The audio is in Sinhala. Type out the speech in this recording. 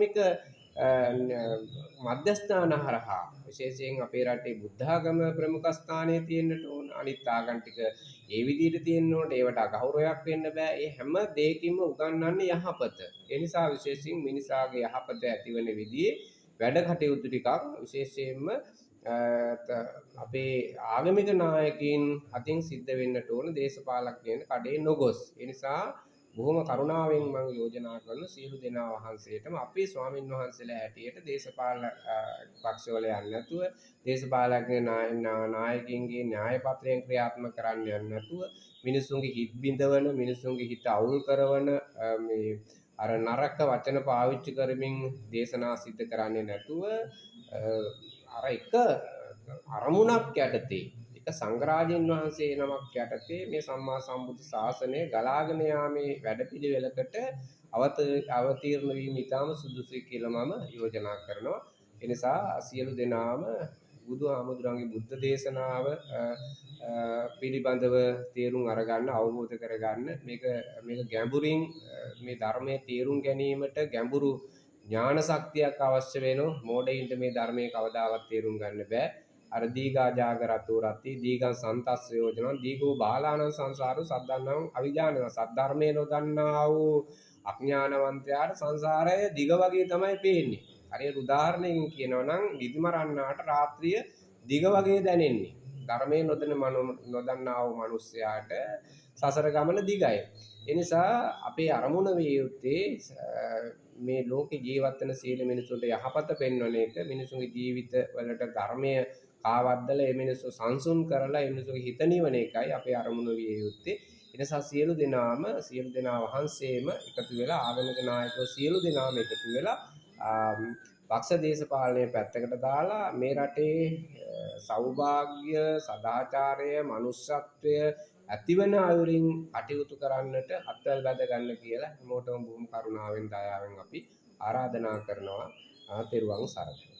ආගමික මධ්‍යස්ථාන හරහා විශේෂයෙන් අපේ රටේ බුද්ධ ආගම ප්‍රමුඛ ස්ථානයේ තියෙන්නට ඕන. අනිත් ආගම් ටික ඒ විදිහට තියෙන්න ඕනේ. ඒවට අගෞරවයක් වෙන්න බෑ. ඒ හැම දෙයකින්ම උගන්වන්නේ යහපත. ඒ නිසා විශේෂයෙන් මිනිසාගේ යහපත ඇතිවන විදිහේ වැඩ කටයුතු ටිකක් විශේෂයෙන්ම අපේ ආගමික නායකයින් අතින් සිද්ධ වෙන්නට ඕන දේශපාලකයන් කඩේ නොගොස්. ඒ නිසා බොහොම කරුණාවෙන් මම යෝජනා කරන සියලු දෙනා වහන්සේටම අපේ ස්වාමින් වහන්සේලා හැටියට දේශපාලන පක්ෂවල යන්නේ නැතුව දේශපාලක නායකයින්ගේ න්‍යාය පත්‍රයෙන් ක්‍රියාත්මක කරන්න යන්නේ නැතුව මිනිසුන්ගේ හිත් බිඳවන මිනිසුන්ගේ හිත අවුල් කරන මේ අර නරක වචන පාවිච්චි කරමින් දේශනා සිද්ධ කරන්නේ නැතුව අර එක අරමුණක් යටතේ එක සංඝරාජයන් වහන්සේ නමක් යටතේ මේ සම්මා සම්බුද්ධ ශාසනය ගලාගෙන යාමේ වැඩපිළිවෙලකට අවතීර්ණ වීම ඉතාම සුදුසුයි කියලා මම යෝජනා කරනවා. ඒ නිසා සියලු දෙනාම බුදුහාමුදුරන්ගේ බුද්ධ දේශනාව පිළිබඳව තේරුම් අරගන්න අවබෝධ කරගන්න මේක ගැඹුරින් මේ ධර්මයේ තේරුම් ගැනීමට ගැඹුරු ඥාන ශක්තියක් අවශ්‍ය වෙනවා. මෝඩයින්ට මේ ධර්මයේ කවදාවත් තේරුම් ගන්න බෑ. අර දීඝා ජාගරතෝ රති දීඝං සන්තස්ස යෝජනං දීඝෝ බාලානං සංසාරෝ සද්දන්නං අවිජානන සද්ධර්මයේ නොදන්නා වූ අඥානවන්තයාට සංසාරය දිග වගේ තමයි පේන්නේ. හරියට උදාහරණයකින් කියනවා නම් නිදි මරන්නාට රාත්‍රිය දිග වගේ දැනෙන්නේ. ධර්මයේ නොදන්නා වූ මිනිසයාට සසර ගමන දිගයි. ඒ නිසා අපේ අරමුණ වේ යුත්තේ මේ ලෝකේ ජීවත් වෙන සියලු මිනිසුන්ට යහපත පෙන්වන එක, මිනිසුන්ගේ ජීවිත වලට ධර්මය කාවද්දල මේ මිනිස්සු සංසුන් කරලා මේ මිනිස්සුගේ හිත නිවන එකයි අපේ අරමුණ විය යුත්තේ. ඒ නිසා සියලු දෙනා වහන්සේම එකතු වෙලා ආගමික නායකයෝ සියලු දෙනාම එකතු වෙලා පක්ෂ දේශපාලනය පැත්තකට දාලා මේ රටේ සෞභාග්‍ය, සදාචාරය, මනුෂ්‍යත්වය ඇතිවන අයුරින් කටයුතු කරන්නට අත්වැල් බැඳ ගන්න කියලා හැමෝටම බොහොම කරුණාවෙන් දයාවෙන් අපි ආරාධනා කරනවා. තෙරුවන් සරණයි.